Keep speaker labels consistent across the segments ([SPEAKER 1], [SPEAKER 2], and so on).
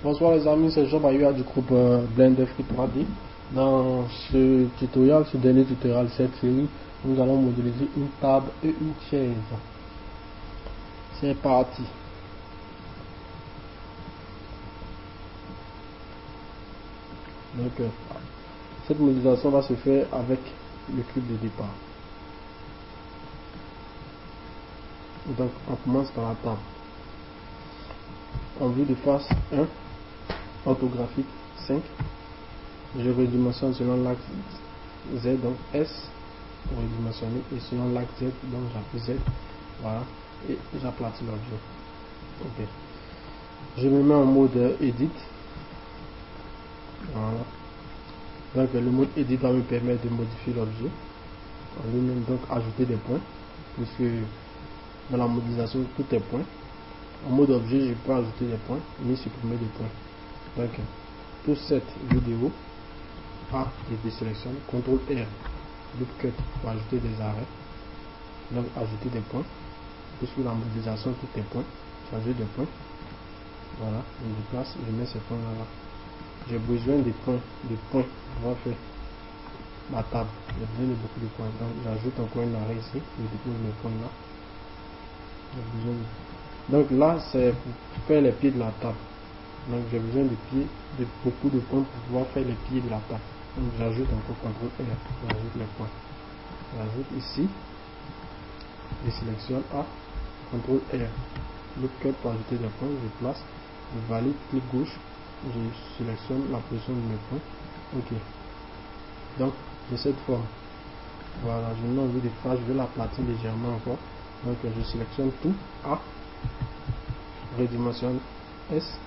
[SPEAKER 1] Bonsoir les amis, c'est Jean Bayua du groupe Blender Free 3D. Dans ce tutoriel, ce dernier tutoriel, cette série, nous allons modéliser une table et une chaise. C'est parti. Donc, cette modélisation va se faire avec le cube de départ. Donc, on commence par la table. En vue de face 1, orthographique 5. Je redimensionne selon l'axe Z, donc S pour redimensionner, et selon l'axe Z, donc j'appuie Z, voilà, et j'aplatis l'objet. Ok. Je me mets en mode Edit. Voilà. Donc le mode Edit va me permettre de modifier l'objet en lui-même, donc ajouter des points, puisque dans la modélisation tout est point. En mode objet, je peux ajouter des points, mais supprimer des points. Donc, pour cette vidéo, A, je désélectionne, CTRL R, loop cut pour ajouter des arrêts. Donc, ajouter des points. Puisque la modélisation, tout est point, changer de point. Voilà, je déplace, je mets ces points là. J'ai besoin des points pour pouvoir faire ma table. J'ai besoin de beaucoup de points. Donc, j'ajoute encore un arrêt ici, je dépose mes points là. J'ai besoin de... Donc là, c'est pour faire les pieds de la table. Donc j'ai besoin de beaucoup de points pour pouvoir faire les pieds de la table. Donc j'ajoute encore CTRL R, j'ajoute les points. J'ajoute ici, je sélectionne A, CTRL R. Loop cut pour ajouter des points, je place, je valide, clic gauche, je sélectionne la position de mes points. Ok. Donc j'ai cette forme. Voilà, je mets en vue de face, je vais l'aplatir légèrement encore. Donc je sélectionne tout, A, redimensionne S,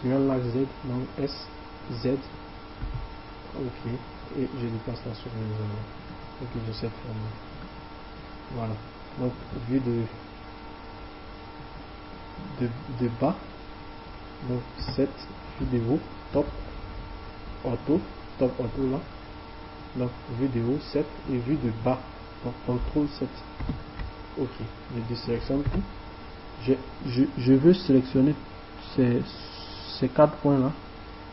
[SPEAKER 1] sur l'axe Z, donc S, Z, ok, et je déplace la sur les zones. Ok, j'ai cette forme. Voilà, donc vue de bas, donc cette vue de haut, top auto là, donc vue de haut 7 et vue de bas, donc CTRL 7. Ok, je désélectionne tout. Je veux sélectionner ces 4 points là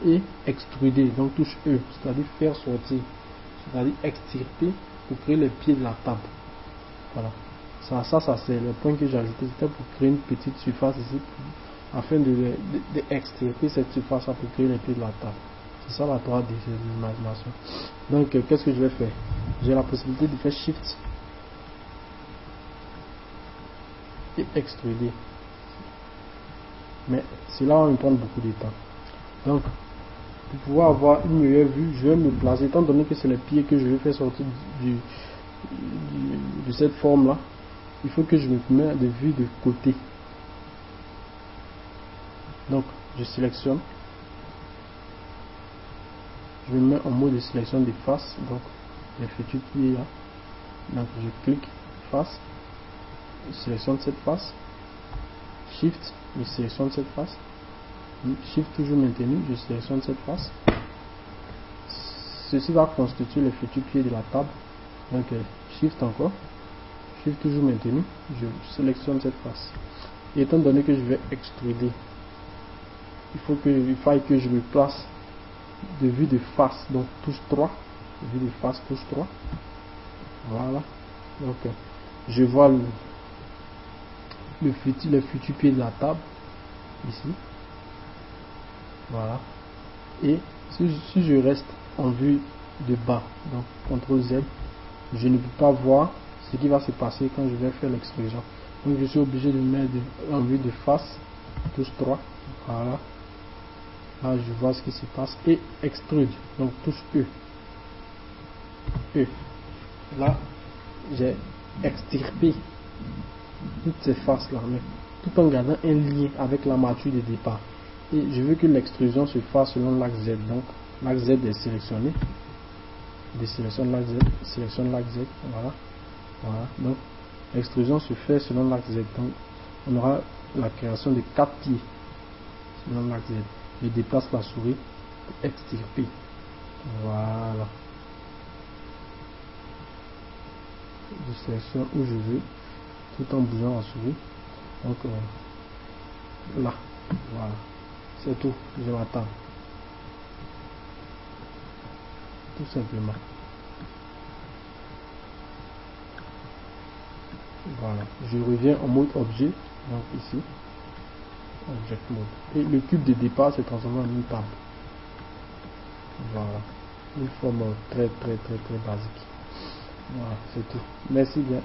[SPEAKER 1] et extruder, donc touche E, c'est-à-dire faire sortir, c'est-à-dire extirper pour créer les pieds de la table. Voilà, ça c'est le point que j'ai ajouté, c'était pour créer une petite surface ici afin de extirper cette surface là pour créer les pieds de la table. C'est ça la 3D, c'est l'imagination. Donc qu'est-ce que je vais faire? J'ai la possibilité de faire Shift et extruder, mais cela va me prendre beaucoup de temps. Donc pour pouvoir avoir une meilleure vue, je vais me placer, étant donné que c'est les pieds que je vais faire sortir de cette forme là, il faut que je me mette de vue de côté. Donc je sélectionne, je me mets en mode de sélection de face, donc les futurs pieds là, donc je clique face, je sélectionne cette face, Shift, je sélectionne cette face, Shift toujours maintenu, je sélectionne cette face. Ceci va constituer le futur pied de la table. Donc Shift encore, Shift toujours maintenu, je sélectionne cette face. Et étant donné que je vais extruder, il faille que je me place de vue de face, donc touche 3, vue de face touche 3. Voilà. Donc je vois les futurs pieds de la table ici. Voilà. Et si je reste en vue de bas, donc CTRL Z, je ne peux pas voir ce qui va se passer quand je vais faire l'extrusion. Donc je suis obligé de mettre en vue de face, touche 3. Voilà. Là je vois ce qui se passe et extrude. Donc touche E. E. Là j'ai extirpé toutes ces faces là, mais tout en gardant un lien avec l'armature de départ. Et je veux que l'extrusion se fasse selon l'axe Z. Donc l'axe Z est sélectionné. Je sélectionne l'axe Z, sélectionne l'axe Z. Voilà. Voilà. Donc l'extrusion se fait selon l'axe Z. Donc on aura la création de 4 pieds selon l'axe Z. Je déplace la souris pour extirper. Voilà. Je sélectionne où je veux tout en bougeant la souris. Donc là, voilà. C'est tout, je m'attends. Tout simplement. Voilà, je reviens en mode objet, donc ici, object mode. Et le cube de départ s'est transformé en une table. Voilà, une forme très basique. Voilà, c'est tout. Merci bien.